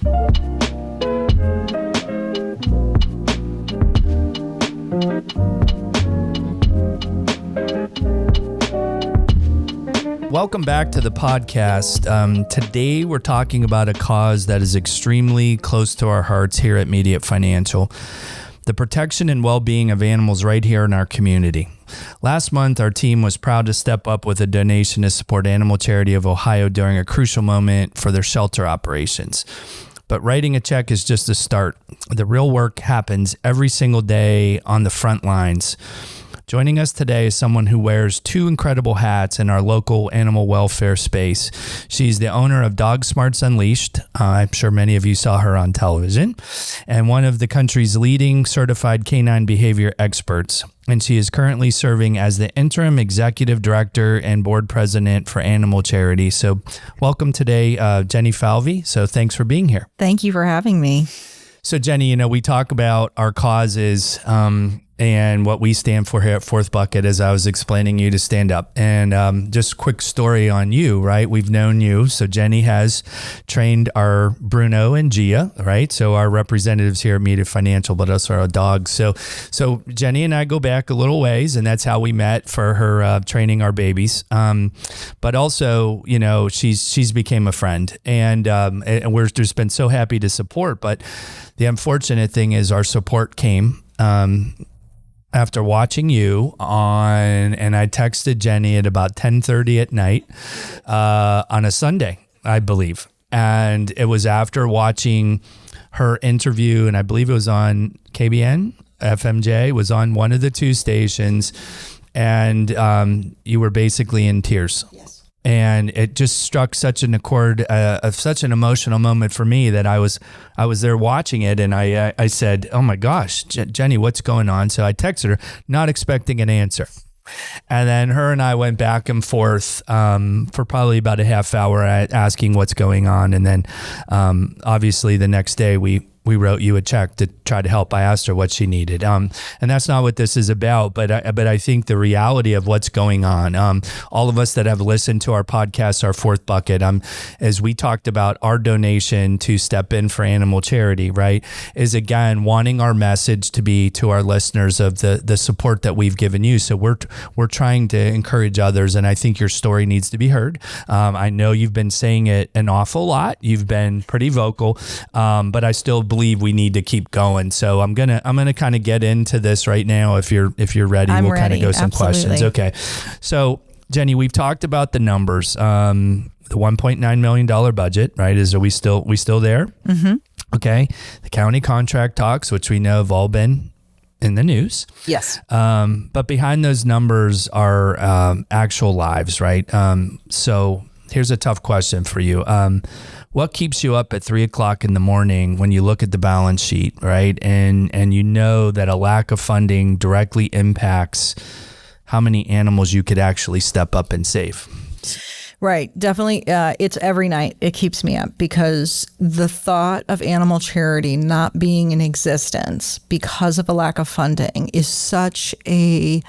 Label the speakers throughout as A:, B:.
A: Welcome back to the podcast. Today we're talking about a cause that is extremely close to our hearts here at Mediate Financial, the protection and well-being of animals right here in our community. Last month, our team was proud to step up with a donation to support Animal Charity of Ohio during a crucial moment for their shelter operations. But writing a check is just a start. The real work happens every single day on the front lines. Joining us today is someone who wears two incredible hats in our local animal welfare space. She's the owner of Dog Smarts Unleashed. I'm sure many of you saw her on television, and one of the country's leading certified canine behavior experts. And she is currently serving as the interim executive director and board president for Animal Charity. So welcome today, Jenny Falvey. So thanks for being here.
B: Thank you for having me.
A: So Jenny, we talk about our causes, and what we stand for here at Fourth Bucket, as I was explaining you to stand up. And just quick story on you, right? We've known you. So Jenny has trained our Bruno and Gia, right? So our representatives here at Mediate Financial, but also our dogs. So Jenny and I go back a little ways, and that's how we met for her training our babies. But also, she's became a friend, and we're just been so happy to support. But the unfortunate thing is our support came after watching you and I texted Jenny at about 10:30 at night on a Sunday, I believe. And it was after watching her interview, and I believe it was on KBN, FMJ, was on one of the two stations, and you were basically in tears. Yes. And it just struck such an accord of such an emotional moment for me that I was there watching it, and I said, "Oh my gosh, Jenny, what's going on?" So I texted her, not expecting an answer, and then her and I went back and forth for probably about a half hour asking what's going on, and then obviously the next day we wrote you a check to try to help. I asked her what she needed. And that's not what this is about, but I think the reality of what's going on, all of us that have listened to our podcast, our Fourth Bucket, as we talked about our donation to step in for Animal Charity, right, is again, wanting our message to be to our listeners of the support that we've given you. So we're trying to encourage others. And I think your story needs to be heard. I know you've been saying it an awful lot. You've been pretty vocal, but I still believe we need to keep going. So I'm gonna kind of get into this right now. If you're ready,
B: we'll
A: kind of go some
B: Absolutely.
A: questions. Okay. So Jenny, we've talked about the numbers. The $1.9 million budget, right? Are we still there? Mm-hmm. Okay. The county contract talks, which we know have all been in the news.
B: Yes.
A: But behind those numbers are actual lives, right? So here's a tough question for you. What keeps you up at 3:00 in the morning when you look at the balance sheet, right? And you know that a lack of funding directly impacts how many animals you could actually step up and save.
B: Right. Definitely. It's every night. It keeps me up because the thought of Animal Charity not being in existence because of a lack of funding is such a...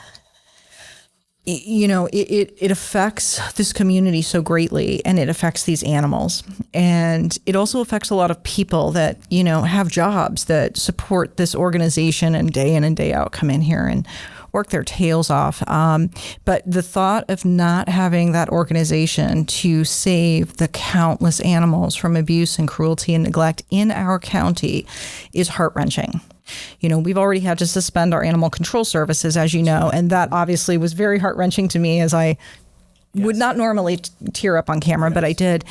B: it affects this community so greatly, and it affects these animals. And it also affects a lot of people that, have jobs that support this organization and day in and day out come in here and work their tails off. But the thought of not having that organization to save the countless animals from abuse and cruelty and neglect in our county is heart-wrenching. We've already had to suspend our animal control services, as you know, and that obviously was very heart-wrenching to me, as I would not normally tear up on camera, but I did.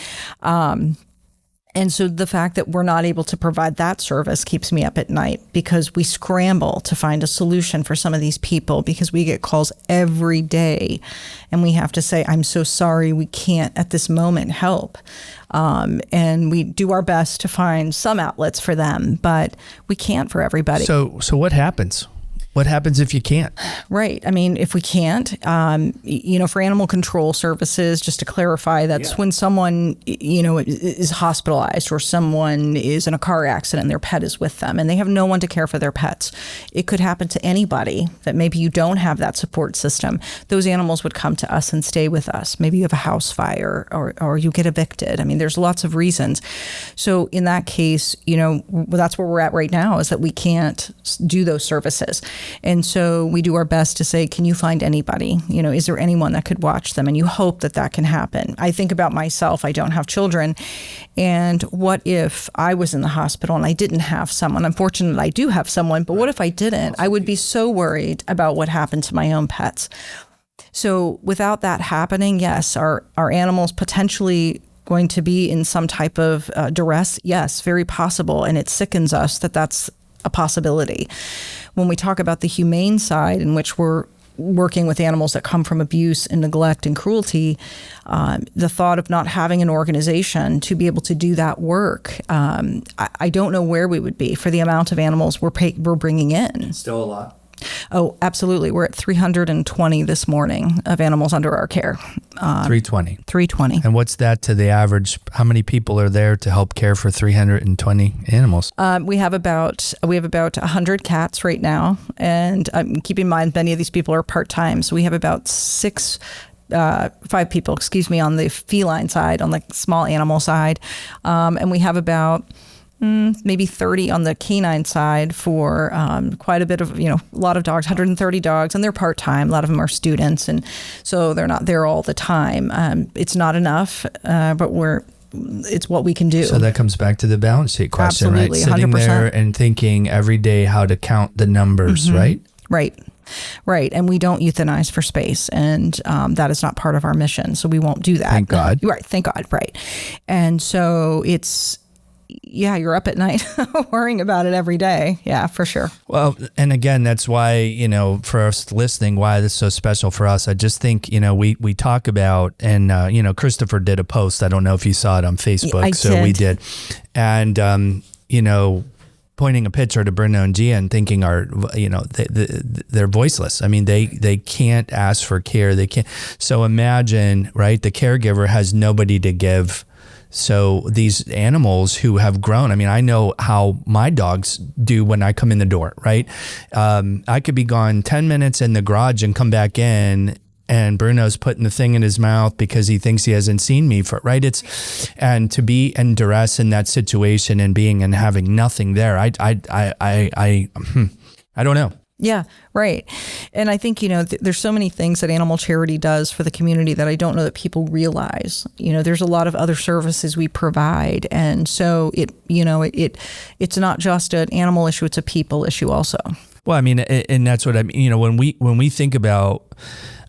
B: And so the fact that we're not able to provide that service keeps me up at night, because we scramble to find a solution for some of these people, because we get calls every day and we have to say, I'm so sorry, we can't at this moment help. And we do our best to find some outlets for them, but we can't for everybody.
A: So what happens? What happens if you can't?
B: Right. I mean, if we can't, for animal control services, just to clarify, that's when someone, is hospitalized or someone is in a car accident and their pet is with them and they have no one to care for their pets. It could happen to anybody that maybe you don't have that support system. Those animals would come to us and stay with us. Maybe you have a house fire or you get evicted. I mean, there's lots of reasons. So in that case, that's where we're at right now, is that we can't do those services. And so we do our best to say, can you find anybody? Is there anyone that could watch them? And you hope that can happen. I think about myself. I don't have children. And what if I was in the hospital and I didn't have someone? I'm fortunate I do have someone, but what if I didn't? I would be so worried about what happened to my own pets. So without that happening, yes, our animals potentially going to be in some type of duress? Yes, very possible. And it sickens us that's a possibility. When we talk about the humane side, in which we're working with animals that come from abuse and neglect and cruelty, the thought of not having an organization to be able to do that work, I don't know where we would be for the amount of animals we're bringing in.
A: Still a lot.
B: Oh, absolutely. We're at 320 this morning of animals under our care.
A: 320.
B: 320.
A: And what's that to the average? How many people are there to help care for 320 animals?
B: We have about 100 cats right now. And keep in mind, many of these people are part-time. So we have about 5 people, on the feline side, on the small animal side. And we have about maybe 30 on the canine side for quite a bit of, a lot of dogs, 130 dogs, and they're part-time. A lot of them are students, and so they're not there all the time. It's not enough, but it's what we can do.
A: So that comes back to the balance sheet question,
B: absolutely,
A: right? Sitting
B: 100%.
A: there and thinking every day how to count the numbers, right?
B: Right. And we don't euthanize for space. And that is not part of our mission. So we won't do that.
A: Thank God.
B: Right. Thank God. Right. And so you're up at night worrying about it every day. Yeah, for sure.
A: Well, and again, that's why, for us listening, why this is so special for us. I just think, we talk about, and, Christopher did a post. I don't know if you saw it on Facebook. We did. And, pointing a picture to Bruno and Gia and thinking they're voiceless. I mean, they can't ask for care. They can't. So imagine, right? The caregiver has nobody to give. So these animals who have grown, I mean, I know how my dogs do when I come in the door, right? I could be gone 10 minutes in the garage and come back in, and Bruno's putting the thing in his mouth because he thinks he hasn't seen me right? And to be in duress in that situation and having nothing there, I don't know.
B: Yeah, right. And I think, there's so many things that animal charity does for the community that I don't know that people realize. There's a lot of other services we provide. And so it's not just an animal issue, it's a people issue also.
A: Well, I mean, and that's what I mean, when we think about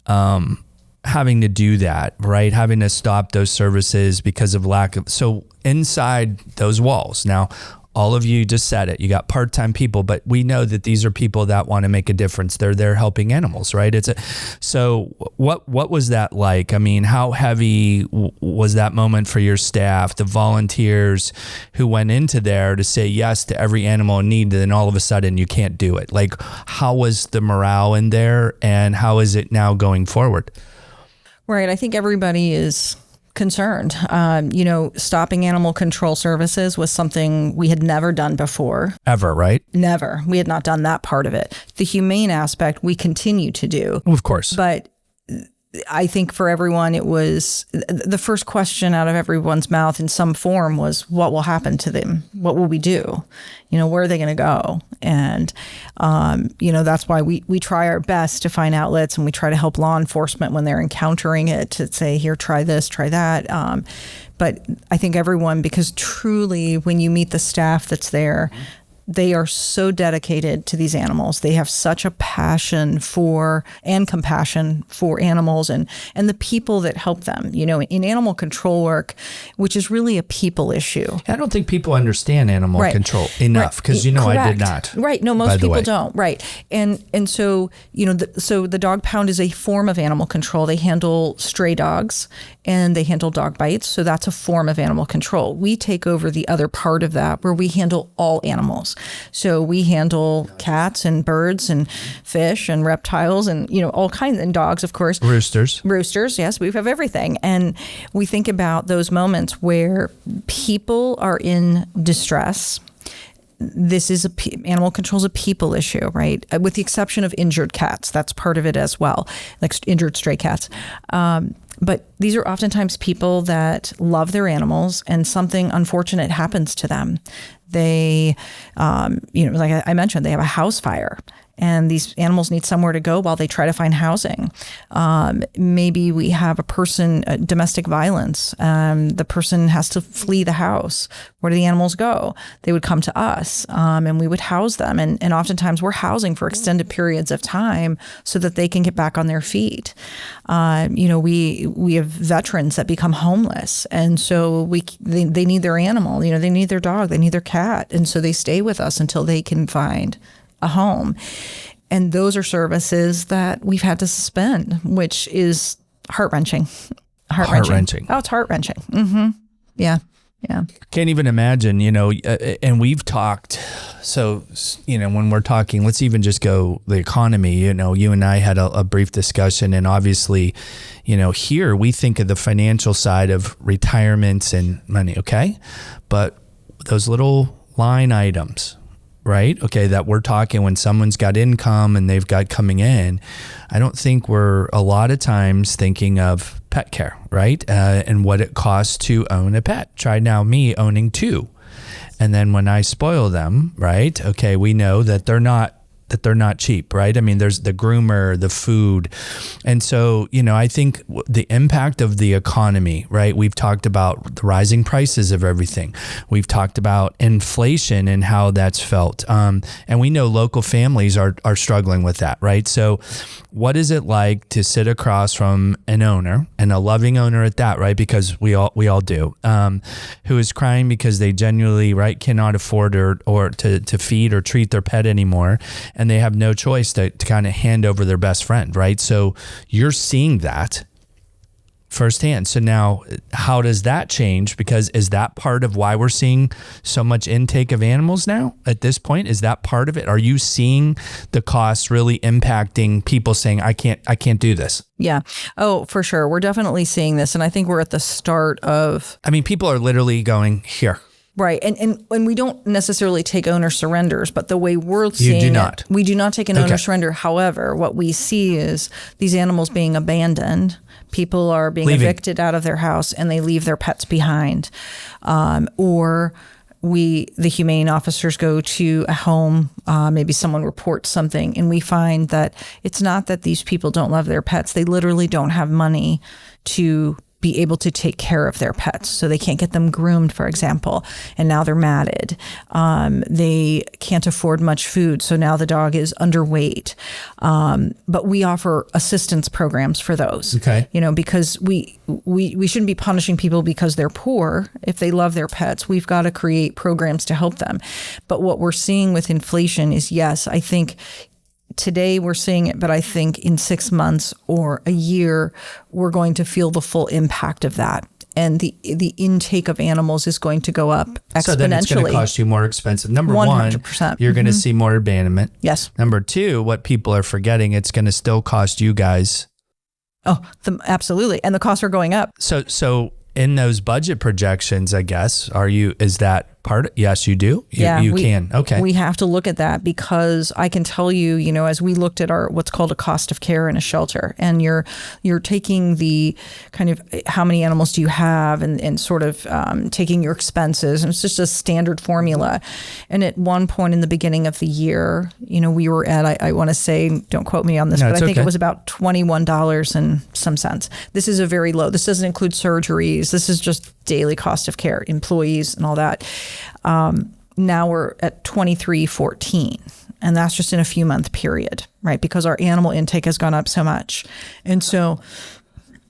A: having to do that, right? Having to stop those services because of so inside those walls. Now, all of you just said it. You got part-time people, but we know that these are people that want to make a difference. They're there helping animals, right? So what was that like? I mean, how heavy was that moment for your staff, the volunteers who went into there to say yes to every animal in need, and then all of a sudden you can't do it? Like, how was the morale in there, and how is it now going forward?
B: Right. I think everybody is concerned. Stopping animal control services was something we had never done before.
A: Ever, right?
B: Never. We had not done that part of it. The humane aspect we continue to do.
A: Of course.
B: But I think for everyone, it was the first question out of everyone's mouth in some form was, what will happen to them? What will we do? Where are they going to go? And, that's why we try our best to find outlets, and we try to help law enforcement when they're encountering it to say, here, try this, try that. But I think everyone, because truly when you meet the staff that's there, they are so dedicated to these animals. They have such a passion for and compassion for animals and the people that help them. In animal control work, which is really a people issue.
A: I don't think people understand animal control enough because, I did not.
B: Right. No, most people don't. Right. And so, so the dog pound is a form of animal control. They handle stray dogs and they handle dog bites. So that's a form of animal control. We take over the other part of that where we handle all animals. animals. So we handle cats and birds and fish and reptiles and, all kinds, and dogs, of course. Roosters, yes, we have everything. And we think about those moments where people are in distress. This is animal control is a people issue, right? With the exception of injured cats. That's part of it as well, like injured stray cats. But these are oftentimes people that love their animals and something unfortunate happens to them. They, like I mentioned, they have a house fire. And these animals need somewhere to go while they try to find housing. Maybe we have a person, domestic violence. The person has to flee the house. Where do the animals go? They would come to us, and we would house them. And oftentimes we're housing for extended periods of time so that they can get back on their feet. We have veterans that become homeless, and so they need their animal. They need their dog, they need their cat, and so they stay with us until they can find a home. And those are services that we've had to suspend, which is heart-wrenching.
A: Heart-wrenching.
B: Oh, it's heart-wrenching. Mm-hmm. Yeah.
A: Can't even imagine, and we've talked, so, when we're talking, let's even just go the economy, you and I had a brief discussion, and obviously, here we think of the financial side of retirements and money, okay? But those little line items, right? Okay, that we're talking when someone's got income and they've got coming in, I don't think we're a lot of times thinking of pet care, right? And what it costs to own a pet. Try now me owning 2. And then when I spoil them, right? Okay, we know that they're not cheap, right? I mean, there's the groomer, the food. And so, I think the impact of the economy, right? We've talked about the rising prices of everything. We've talked about inflation and how that's felt. And we know local families are struggling with that, right? So what is it like to sit across from an owner, and a loving owner at that, right? Because we all do, who is crying because they genuinely, right, cannot afford or to feed or treat their pet anymore. And they have no choice to kind of hand over their best friend, right? So you're seeing that firsthand. So now how does that change? Because is that part of why we're seeing so much intake of animals now at this point? Is that part of it? Are you seeing the costs really impacting people saying, I can't do this?
B: Yeah. Oh, for sure. We're definitely seeing this. And I think we're at the start of...
A: people are literally going, here.
B: Right. And we don't necessarily take owner surrenders, but the way we're seeing we do not take an owner surrender. However, what we see is these animals being abandoned. People are being evicted out of their house and they leave their pets behind. Or the humane officers go to a home, maybe someone reports something, and we find that it's not that these people don't love their pets. They literally don't have money to be able to take care of their pets. So they can't get them groomed, for example, and now they're matted. They can't afford much food, so now the dog is underweight. But we offer assistance programs for those.
A: Okay.
B: Because we shouldn't be punishing people because they're poor. If they love their pets, we've got to create programs to help them. But what we're seeing with inflation is, yes, I think today we're seeing it, but I think in 6 months or a year, we're going to feel the full impact of that. And the intake of animals is going to go up exponentially. So then it's going to cost
A: you more expensive. Number
B: 100%.
A: One, you're going to see more abandonment.
B: Yes.
A: Number 2, what people are forgetting, it's going to still cost you guys.
B: Oh, absolutely. And the costs are going up.
A: So in those budget projections, I guess, is that part? Yes, you do. You can. Okay.
B: We have to look at that because I can tell you, as we looked at our what's called a cost of care in a shelter, and you're taking the kind of how many animals do you have, and sort of taking your expenses, and it's just a standard formula. And at one point in the beginning of the year, we were at I want to say, don't quote me on this, but I think it was about $21 and some cents. This is a very low. This doesn't include surgeries. This is just daily cost of care, employees, and all that. Now we're at $23.14, and that's just in a few month period, right? Because our animal intake has gone up so much. And so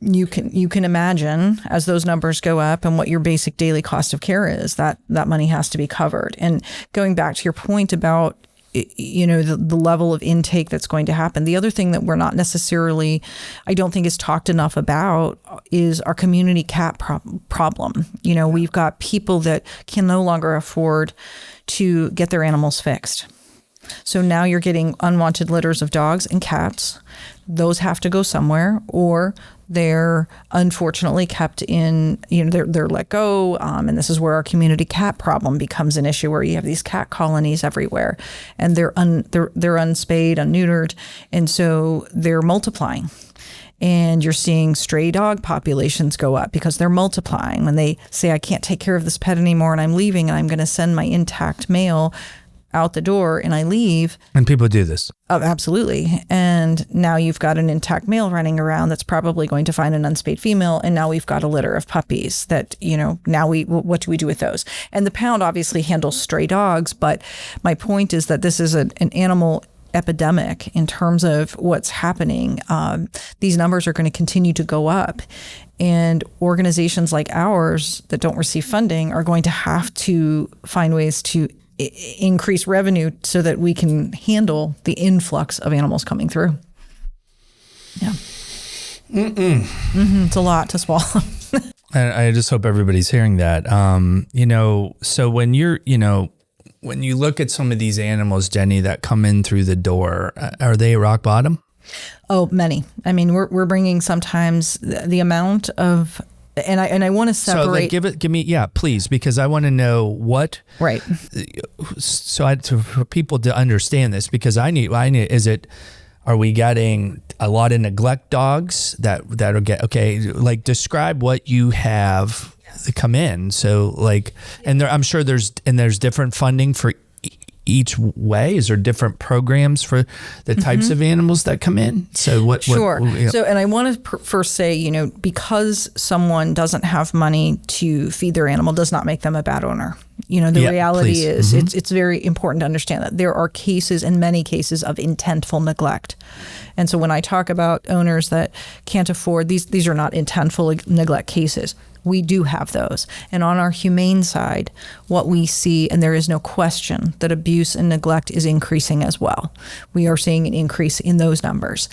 B: you can imagine as those numbers go up and what your basic daily cost of care is, that money has to be covered. And going back to your point about the level of intake that's going to happen. The other thing that we're not necessarily, I don't think is talked enough about is our community cat problem. We've got people that can no longer afford to get their animals fixed. So now you're getting unwanted litters of dogs and cats. Those have to go somewhere, or they're unfortunately kept in, they're let go. And this is where our community cat problem becomes an issue, where you have these cat colonies everywhere, and they're unspayed, unneutered. And so they're multiplying. And you're seeing stray dog populations go up because they're multiplying. When they say, I can't take care of this pet anymore and I'm leaving, and I'm going to send my intact male out the door and I leave.
A: And people do this.
B: Oh, absolutely. And now you've got an intact male running around that's probably going to find an unspayed female. And now we've got a litter of puppies that, now what do we do with those? And the pound obviously handles stray dogs. But my point is that this is an animal epidemic in terms of what's happening. These numbers are going to continue to go up. And organizations like ours that don't receive funding are going to have to find ways to increase revenue so that we can handle the influx of animals coming through. Yeah. It's a lot to swallow.
A: And I just hope everybody's hearing that. So when you look at some of these animals, Jenny, that come in through the door, are they rock bottom?
B: Oh, many. I mean, we're bringing sometimes the amount of, and I want to separate.
A: So give me, please, because I want to know what.
B: Right.
A: So for people to understand this, because I need, are we getting a lot of neglect dogs that'll get, like describe what you have come in. So and I'm sure there's different funding for each way. Is there different programs for the types of animals that come in? So what?
B: Sure. So, and I want to first say, because someone doesn't have money to feed their animal does not make them a bad owner. The reality is it's very important to understand that there are many cases of intentful neglect. And so when I talk about owners that can't afford, these are not intentful neglect cases. We do have those. And on our humane side, what we see, and there is no question that abuse and neglect is increasing as well. We are seeing an increase in those numbers,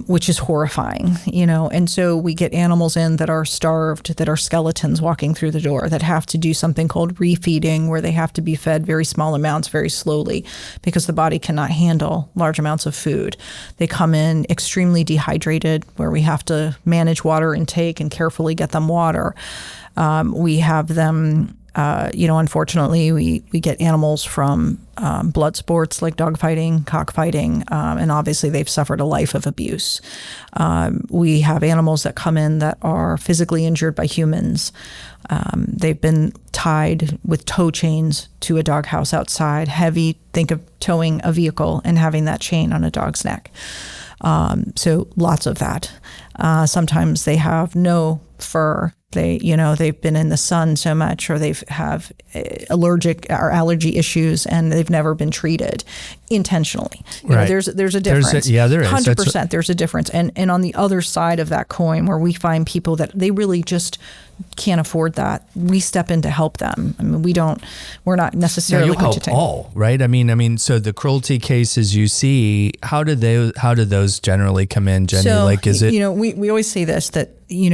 B: which is horrifying, And so we get animals in that are starved, that are skeletons walking through the door, that have to do something called refeeding, where they have to be fed very small amounts very slowly because the body cannot handle large amounts of food. They come in extremely dehydrated, where we have to manage water intake and carefully get them water. We have them, unfortunately, we get animals from blood sports like dogfighting, cockfighting, and obviously they've suffered a life of abuse. We have animals that come in that are physically injured by humans. They've been tied with tow chains to a doghouse outside, heavy, think of towing a vehicle and having that chain on a dog's neck. So lots of that. Sometimes they have no fur. They've been in the sun so much, or they have allergic or allergy issues, and they've never been treated intentionally. There's a difference.
A: There is.
B: 100%. There's a difference. And on the other side of that coin, where we find people that they really just can't afford that, we step in to help them. I mean, we're not necessarily
A: going to help all, right? I mean, so the cruelty cases you see, how do those generally come in, Jenny?
B: So,
A: is it?
B: We always say this, that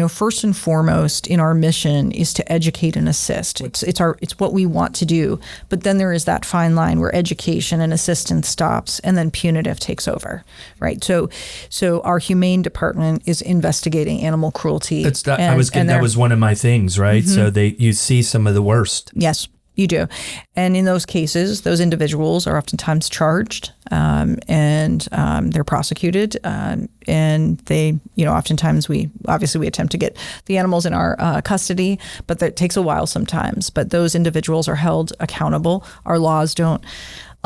B: first and foremost in our mission is to educate and assist. It's what we want to do. But then there is that fine line where education and assistance stops, and then punitive takes over, right? So our humane department is investigating animal cruelty.
A: That was one of my things, right? So you see some of the worst.
B: Yes. You do. And in those cases, those individuals are oftentimes charged and they're prosecuted. And they, oftentimes we attempt to get the animals in our custody, but that takes a while sometimes. But those individuals are held accountable. Our laws don't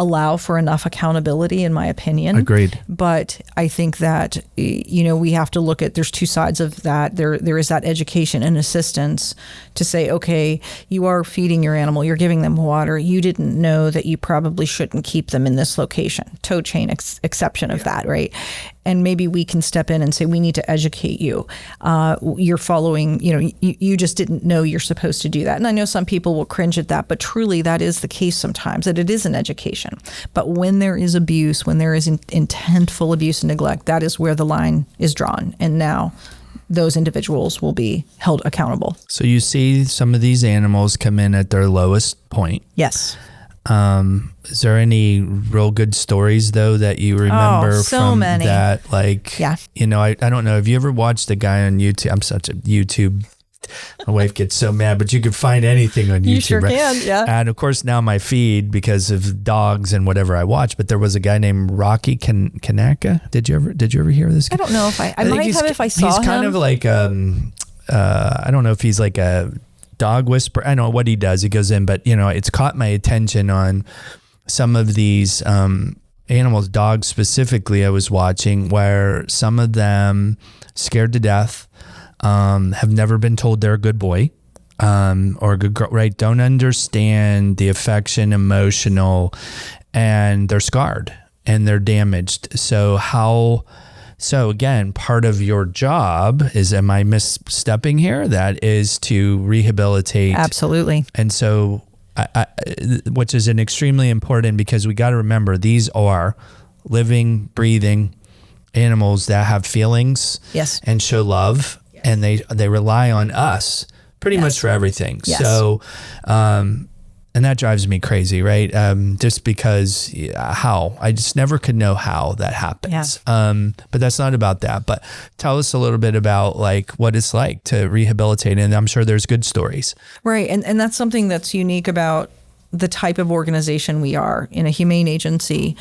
B: allow for enough accountability, in my opinion.
A: Agreed.
B: But I think that, we have to look at, there's two sides of that. There is that education and assistance to say, okay, you are feeding your animal, you're giving them water. You didn't know that you probably shouldn't keep them in this location. Tow chain exception of that, right? and maybe we can step in and say, we need to educate you. You're following, you just didn't know you're supposed to do that. And I know some people will cringe at that, but truly that is the case sometimes, that it is an education. But when there is abuse, when there is intentful abuse and neglect, that is where the line is drawn. And now those individuals will be held accountable.
A: So you see some of these animals come in at their lowest point.
B: Yes.
A: Is there any real good stories though that you remember from
B: many.
A: that? Like,
B: yeah.
A: I don't know. Have you ever watched a guy on YouTube? I'm such a YouTube. My wife gets so mad, but you can find anything on YouTube.
B: You sure can, yeah.
A: And of course now my feed, because of dogs and whatever I watch, but there was a guy named Rocky Kanaka. Did you ever hear of this guy?
B: I don't know if I might have if I saw him.
A: He's kind of like, I don't know if he's like a dog whisperer. I don't know what he does. He goes in, but it's caught my attention on some of these animals, dogs specifically, I was watching, where some of them scared to death, have never been told they're a good boy or a good girl, right? Don't understand the affection, emotional, and they're scarred and they're damaged. So again, part of your job is, am I misstepping here? That is to rehabilitate.
B: Absolutely.
A: And so, which is an extremely important, because we got to remember, these are living, breathing animals that have feelings.
B: Yes.
A: And show love. Yes. And they rely on us pretty
B: yes.
A: much for everything.
B: Yes.
A: So, and that drives me crazy, right? Just because how I just never could know how that happens. Yeah. But that's not about that. But tell us a little bit about like what it's like to rehabilitate. And I'm sure there's good stories.
B: Right. And that's something that's unique about the type of organization we are in a humane agency.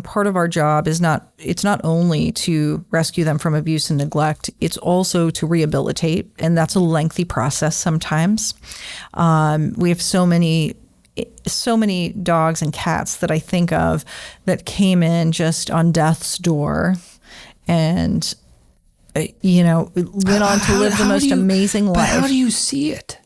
B: Part of our job is it's not only to rescue them from abuse and neglect, it's also to rehabilitate. And that's a lengthy process sometimes. We have so many dogs and cats that I think of that came in just on death's door and, went on to live the most amazing life.
A: How do you see it?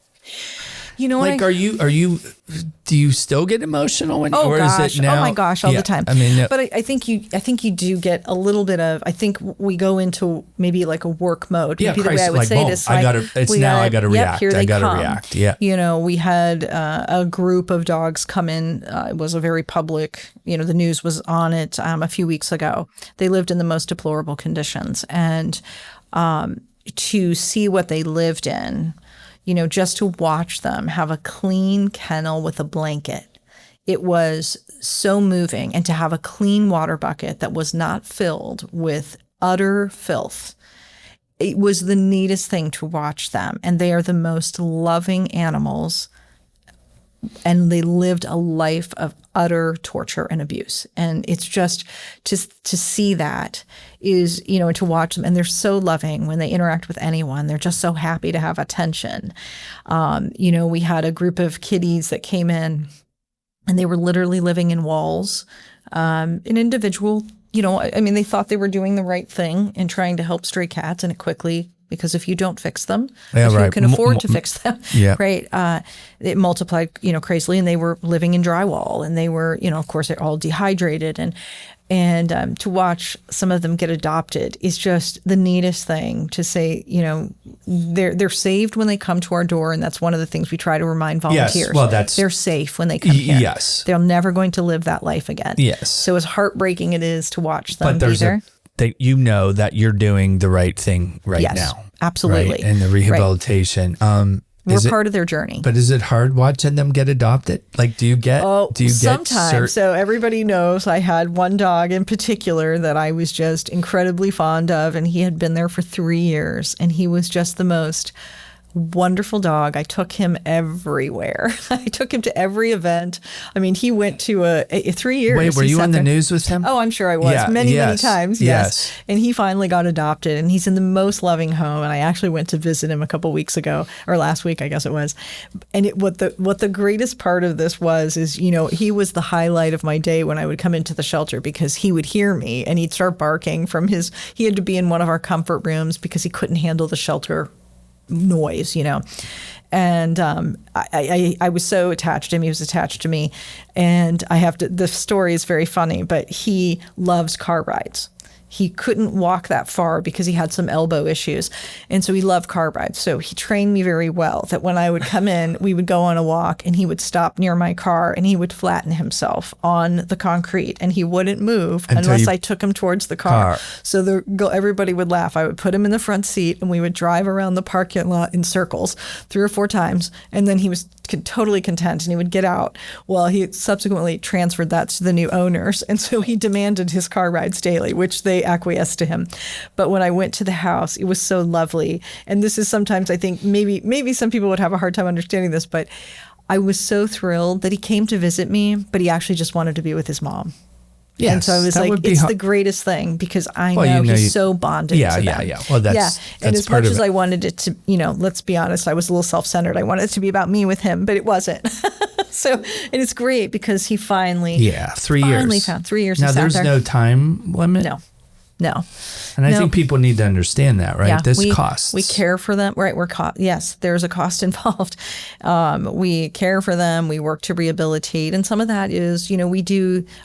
B: Like,
A: do you still get emotional when,
B: or
A: gosh.
B: is it now? Oh my gosh, all the time.
A: I mean,
B: but I think you do get a little bit of, I think we go into maybe like a work mode.
A: Yeah,
B: maybe the way I would say it is
A: I gotta react.
B: Here they come.
A: React. Yeah.
B: We had a group of dogs come in. It was a very public, the news was on it a few weeks ago. They lived in the most deplorable conditions. And to see what they lived in, just to watch them have a clean kennel with a blanket. It was so moving. And to have a clean water bucket that was not filled with utter filth. It was the neatest thing to watch them. And they are the most loving animals. And they lived a life of utter torture and abuse. And it's just to see that is, and to watch them. And they're so loving when they interact with anyone. They're just so happy to have attention. We had a group of kitties that came in and they were literally living in walls. An individual, they thought they were doing the right thing in trying to help stray cats, and it quickly, because if you don't fix them, if you can afford to fix them, right, it multiplied, crazily, and they were living in drywall, and they were, of course, they're all dehydrated, and to watch some of them get adopted is just the neatest thing to say, they're saved when they come to our door, and that's one of the things we try to remind volunteers.
A: Yes, well,
B: they're safe when they come here.
A: Yes.
B: They're never going to live that life again.
A: Yes.
B: So as heartbreaking it is to watch them be there.
A: That that you're doing the right thing now.
B: Absolutely.
A: Right? And the rehabilitation.
B: Right. We're part of their journey.
A: But is it hard watching them get adopted? Like, do you get
B: sometimes. So everybody knows I had one dog in particular that I was just incredibly fond of, and he had been there for 3 years, and he was just the most wonderful dog. I took him everywhere. I took him to every event. I mean, he went to 3 years.
A: Wait, were you on the news with him?
B: Oh, I'm sure I was. Many times. Yes. And he finally got adopted, and he's in the most loving home. And I actually went to visit him a couple weeks ago, or last week, I guess it was. And what the greatest part of this is, he was the highlight of my day when I would come into the shelter, because he would hear me and he'd start barking he had to be in one of our comfort rooms because he couldn't handle the shelter noise, and I was so attached to him. He was attached to me, and the story is very funny, but he loves car rides. He couldn't walk that far because he had some elbow issues. And so he loved car rides. So he trained me very well that when I would come in, we would go on a walk and he would stop near my car and he would flatten himself on the concrete and he wouldn't move unless I took him towards the car. So everybody would laugh. I would put him in the front seat and we would drive around the parking lot in circles 3 or 4 times. And then he was totally content and he would get out. Well, he subsequently transferred that to the new owners. And so he demanded his car rides daily, which they acquiesced to him. But when I went to the house, it was so lovely. And this is sometimes, I think maybe some people would have a hard time understanding this, but I was so thrilled that he came to visit me, but he actually just wanted to be with his mom. Yes, and so I was like, it's the greatest thing because I know he's so bonded to them.
A: Yeah. Well, that's
B: and as much as I wanted it to, let's be honest, I was a little self-centered. I wanted it to be about me with him, but it wasn't. So, and it's great because he finally
A: 3 years.
B: Found 3 years.
A: Now, there's no time limit?
B: No.
A: And I think people need to understand that, right?
B: Yeah,
A: this costs.
B: We care for them, right? Yes, there's a cost involved. We care for them. We work to rehabilitate. And some of that is,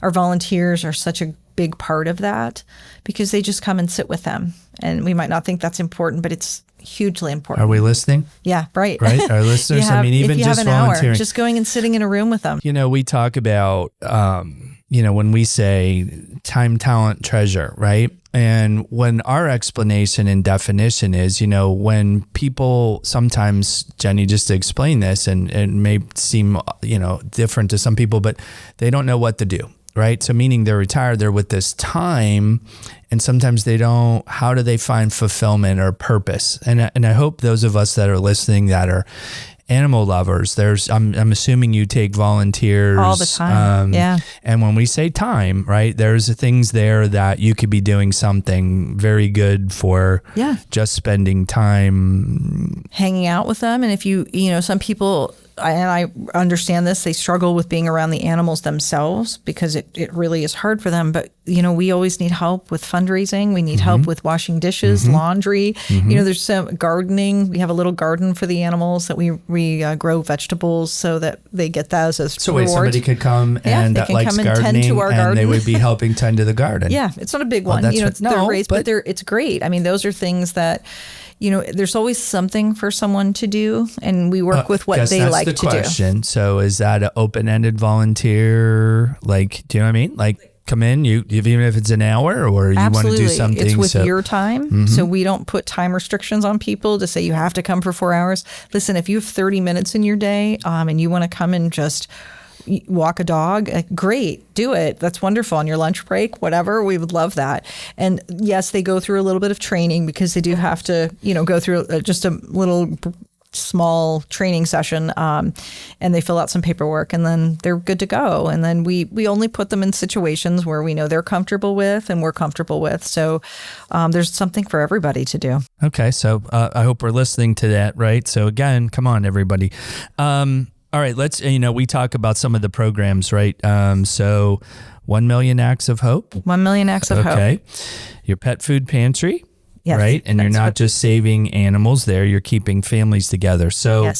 B: our volunteers are such a big part of that because they just come and sit with them. And we might not think that's important, but it's hugely important.
A: Are we listening?
B: Yeah, right.
A: Right? Our listeners, even just volunteering.
B: Hour, just going and sitting in a room with them.
A: We talk about, when we say time, talent, treasure, right? And when our explanation and definition is, when people sometimes, Jenny, just to explain this, and it may seem, different to some people, but they don't know what to do, right? So meaning they're retired, they're with this time, and sometimes they don't, how do they find fulfillment or purpose? And I hope those of us that are listening that are animal lovers, I'm assuming you take volunteers
B: all the time.
A: And when we say time, right, there's things there that you could be doing something very good for just spending time
B: hanging out with them. And if some people, and I understand this, they struggle with being around the animals themselves because it really is hard for them. But, we always need help with fundraising. We need help with washing dishes, laundry. There's some gardening. We have a little garden for the animals that we grow vegetables so that they get that as
A: so reward. Somebody could come and that likes gardening and they would be helping tend to the garden.
B: Yeah, it's not a big one. They're raised, but it's great. I mean, those are things that there's always something for someone to do, and we work with what they like to do.
A: That's the question. So is that an open-ended volunteer? Like, do you know what I mean? Like, come in, even if it's an hour, or you want to do something.
B: It's with your time. So we don't put time restrictions on people to say you have to come for 4 hours. Listen, if you have 30 minutes in your day and you want to come and just walk a dog, great, do it. That's wonderful. On your lunch break, whatever, we would love that. And yes, they go through a little bit of training because they do have to, go through just a little small training session, and they fill out some paperwork and then they're good to go. And then we only put them in situations where we know they're comfortable with and we're comfortable with. So there's something for everybody to do.
A: Okay. So I hope we're listening to that, right? So again, come on, everybody. All right, let's, we talk about some of the programs, right? So 1 Million Acts of Hope.
B: 1 Million Acts of Hope. Okay.
A: Your pet food pantry.
B: Yes,
A: right? And you're not just saving animals there, you're keeping families together. So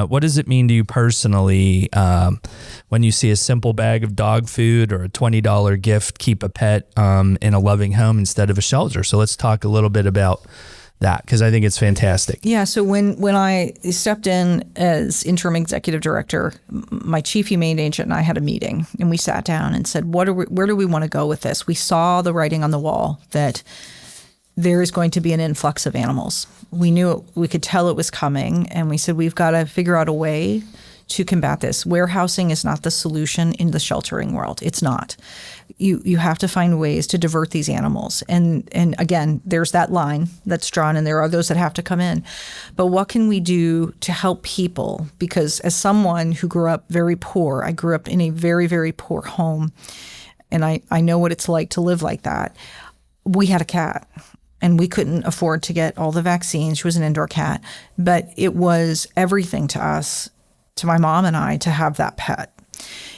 A: what does it mean to you personally when you see a simple bag of dog food or a $20 gift, keep a pet in a loving home instead of a shelter? So let's talk a little bit about that, because I think it's fantastic.
B: Yeah. So when I stepped in as interim executive director, my chief humane agent and I had a meeting, and we sat down and said, where do we want to go with this? We saw the writing on the wall that there is going to be an influx of animals. We knew we could tell it was coming, and we said we've got to figure out a way to combat this. Warehousing is not the solution in the sheltering world. It's not. You have to find ways to divert these animals. And again, there's that line that's drawn, and there are those that have to come in. But what can we do to help people? Because as someone who grew up very poor, I grew up in a very, very poor home, and I know what it's like to live like that. We had a cat, and we couldn't afford to get all the vaccines. She was an indoor cat, but it was everything to us, to my mom and I, to have that pet.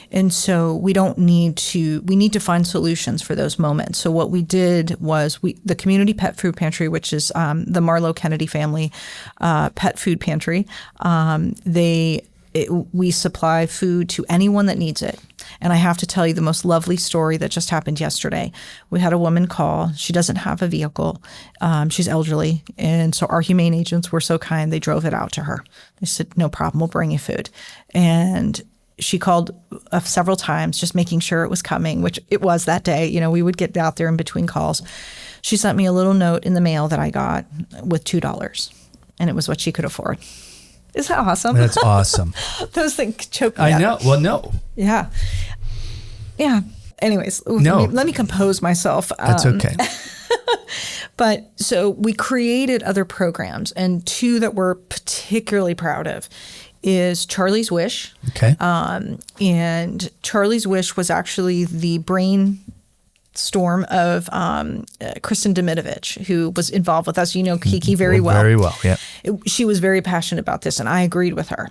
B: And so we need to find solutions for those moments. So what we did was the Community Pet Food Pantry, which is the Marlowe Kennedy family pet food pantry. We supply food to anyone that needs it. And I have to tell you the most lovely story that just happened yesterday. We had a woman call. She doesn't have a vehicle. She's elderly. And so our humane agents were so kind, they drove it out to her. They said, no problem, we'll bring you food. And she called several times, just making sure it was coming, which it was that day. You know, we would get out there in between calls. She sent me a little note in the mail that I got with $2, and it was what she could afford. Isn't that awesome?
A: That's awesome.
B: Those things choke me
A: I
B: up.
A: know. Well, no.
B: Yeah. Yeah. Anyways,
A: No.
B: let me compose myself.
A: That's okay.
B: But so we created other programs, and two that we're particularly proud of is Charlie's Wish.
A: Okay.
B: And Charlie's Wish was actually the brainstorm of Kristen Demitovich, who was involved with us. You know Kiki very well.
A: Very well, yeah.
B: She was very passionate about this, and I agreed with her.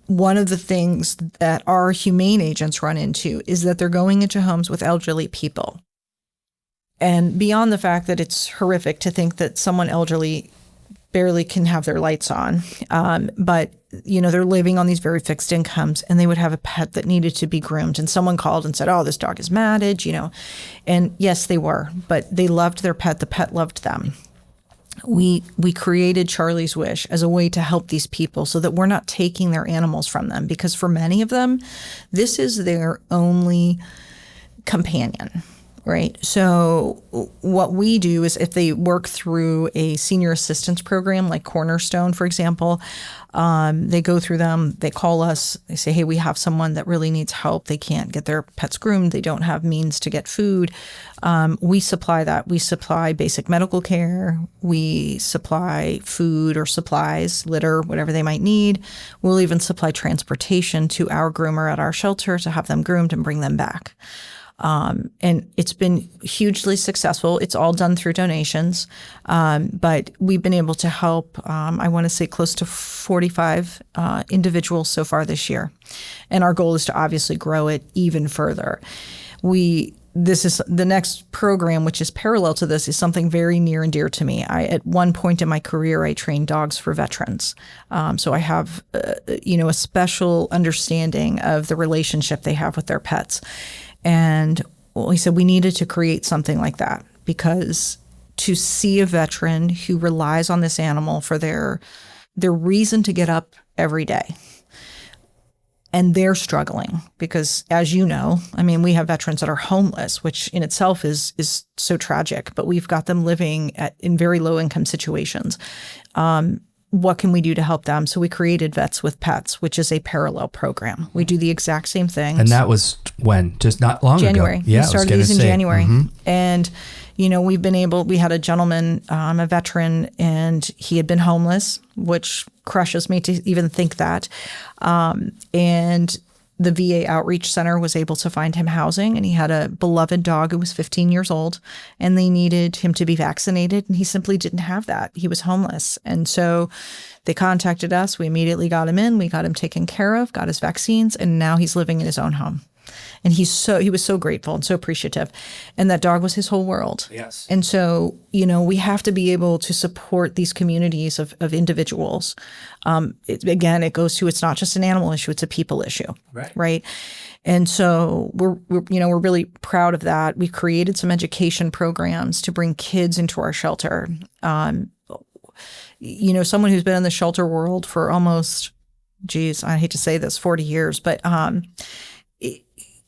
B: One of the things that our humane agents run into is that they're going into homes with elderly people. And beyond the fact that it's horrific to think that someone elderly barely can have their lights on, but you know, they're living on these very fixed incomes, and they would have a pet that needed to be groomed. And someone called and said, oh, this dog is matted, you know. And yes, they were, but they loved their pet. The pet loved them. We created Charlie's Wish as a way to help these people so that we're not taking their animals from them, because for many of them, this is their only companion. Right. So what we do is if they work through a senior assistance program like Cornerstone, for example, they go through them, they call us, they say, hey, we have someone that really needs help. They can't get their pets groomed. They don't have means to get food. We supply that. We supply basic medical care. We supply food or supplies, litter, whatever they might need. We'll even supply transportation to our groomer at our shelter to have them groomed and bring them back. And it's been hugely successful. It's all done through donations. But we've been able to help, I want to say close to 45 individuals so far this year. And our goal is to obviously grow it even further. This is the next program, which is parallel to this, is something very near and dear to me. At one point in my career, I trained dogs for veterans. So I have, a special understanding of the relationship they have with their pets. And we said we needed to create something like that, because to see a veteran who relies on this animal for their reason to get up every day, and they're struggling because, as you know, I mean, we have veterans that are homeless, which in itself is so tragic, but we've got them living in very low income situations. What can we do to help them? So we created Vets with Pets, which is a parallel program. We do the exact same things.
A: And that was when? Just not long
B: January.
A: ago. Yeah,
B: we started these in January.
A: Mm-hmm.
B: And, we had a gentleman, a veteran, and he had been homeless, which crushes me to even think that. And the VA Outreach Center was able to find him housing, and he had a beloved dog who was 15 years old, and they needed him to be vaccinated, and he simply didn't have that. He was homeless. And so they contacted us. We immediately got him in. We got him taken care of, got his vaccines, and now he's living in his own home. And he was so grateful and so appreciative. And that dog was his whole world.
A: Yes.
B: And so, we have to be able to support these communities of individuals. It goes to, it's not just an animal issue, it's a people issue. Right. And so we're really proud of that. We created some education programs to bring kids into our shelter. Someone who's been in the shelter world for almost, I hate to say this, 40 years, but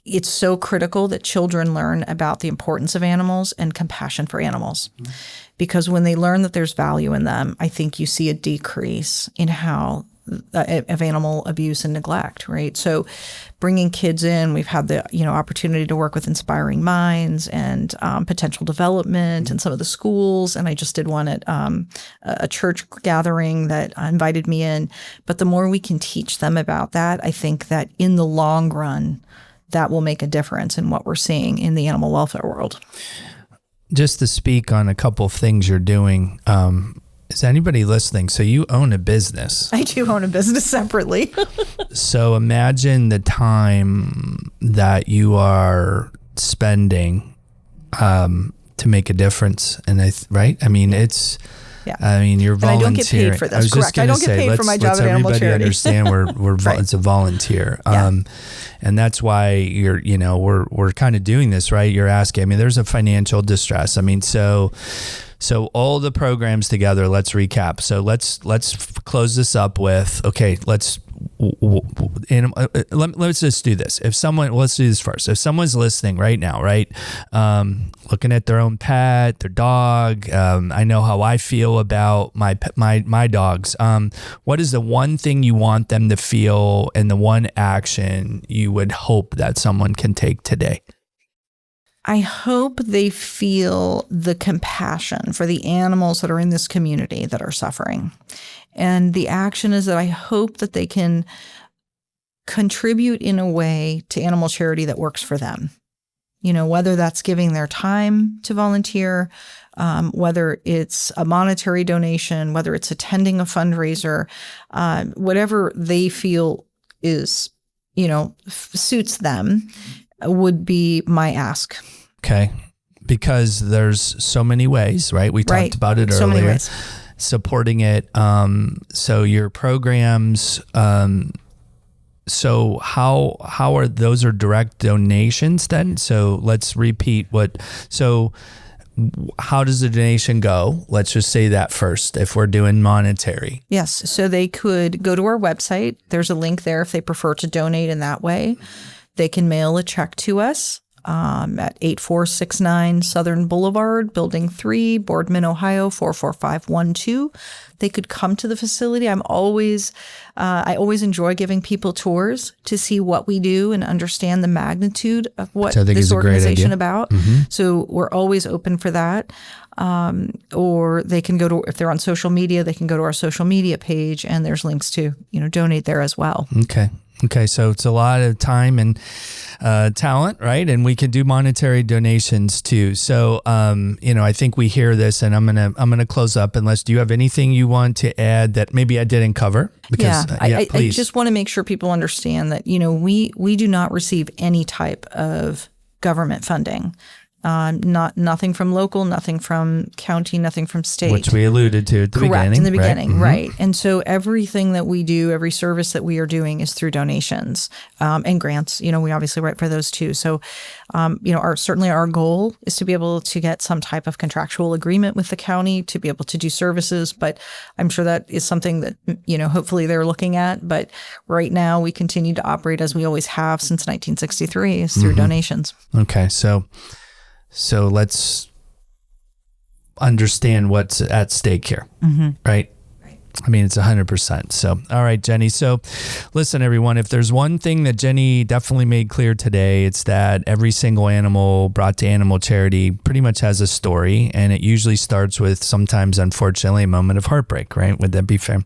B: it's so critical that children learn about the importance of animals and compassion for animals. Mm-hmm. Because when they learn that there's value in them, I think you see a decrease in of animal abuse and neglect, right? So bringing kids in, we've had the opportunity to work with Inspiring Minds and potential development and some of the schools. And I just did one at a church gathering that invited me in. But the more we can teach them about that, I think that in the long run, that will make a difference in what we're seeing in the animal welfare world.
A: Just to speak on a couple of things you're doing, is anybody listening? So you own a business.
B: I do own a business separately.
A: So imagine the time that you are spending to make a difference. And right? I mean, it's
B: Yeah.
A: I mean, you're volunteering.
B: And I don't get paid for this.
A: I was
B: Correct.
A: just going to say,
B: I don't get paid for my job at Animal Charity.
A: Understand we're
B: Right.
A: it's a volunteer.
B: Yeah.
A: And that's why we're kind of doing this, right? You're asking, I mean, there's a financial distress. I mean, so all the programs together, let's recap. So let's close this up with, okay, let's just do this. Let's do this first. If someone's listening right now, right, looking at their own pet, their dog, I know how I feel about my dogs. What is the one thing you want them to feel, and the one action you would hope that someone can take today?
B: I hope they feel the compassion for the animals that are in this community that are suffering. And the action is that I hope that they can contribute in a way to Animal Charity that works for them. Whether that's giving their time to volunteer, whether it's a monetary donation, whether it's attending a fundraiser, whatever they feel is, suits them would be my ask.
A: Okay. Because there's so many ways, right? We talked about it earlier.
B: So many ways.
A: Supporting it. So your programs, so how are those are direct donations then? So let's repeat how does the donation go? Let's just say that first, if we're doing monetary.
B: Yes. So they could go to our website. There's a link there if they prefer to donate in that way. They can mail a check to us at 8469 Southern Boulevard, Building 3, Boardman, Ohio, 44512. They could come to the facility. I always enjoy giving people tours to see what we do and understand the magnitude of what this organization is about. Mm-hmm. So we're always open for that. Or they can go to, if they're on social media, they can go to our social media page, and there's links to, donate there as well.
A: Okay, so it's a lot of time and talent, right? And we can do monetary donations too. So, I think we hear this, and I'm gonna close up. Unless, do you have anything you want to add that maybe I didn't cover? Because,
B: I just want to make sure people understand that we do not receive any type of government funding. Nothing from local, nothing from county, nothing from state.
A: Which we alluded to at the beginning.
B: Correct, in the beginning,
A: right?
B: Right. And so everything that we do, every service that we are doing is through donations and grants. We obviously write for those too. So, certainly our goal is to be able to get some type of contractual agreement with the county to be able to do services. But I'm sure that is something that, hopefully they're looking at. But right now we continue to operate as we always have since 1963, is through donations.
A: Okay. So let's understand what's at stake here, right? I mean, it's 100%. So, all right, Jenny. So listen, everyone, if there's one thing that Jenny definitely made clear today, it's that every single animal brought to Animal Charity pretty much has a story, and it usually starts with, sometimes, unfortunately, a moment of heartbreak, right? Would that be fair?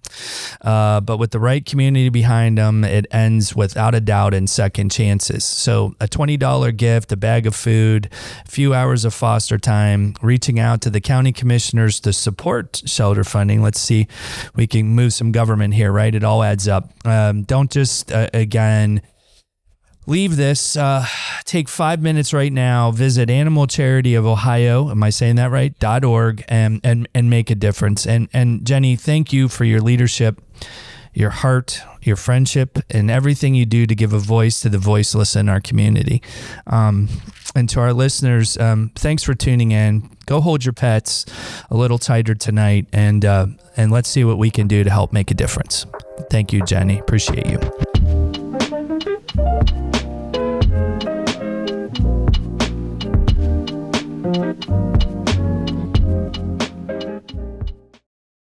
A: But with the right community behind them, it ends without a doubt in second chances. So a $20 gift, a bag of food, a few hours of foster time, reaching out to the county commissioners to support shelter funding. Let's see. We can move some government here, right? It all adds up. Don't just, again, leave this. Take 5 minutes right now. Visit Animal Charity of Ohio. Am I saying that right? .org and make a difference. And Jenny, thank you for your leadership, your heart, your friendship, and everything you do to give a voice to the voiceless in our community. And to our listeners, thanks for tuning in. Go hold your pets a little tighter tonight, and let's see what we can do to help make a difference. Thank you, Jenny. Appreciate you.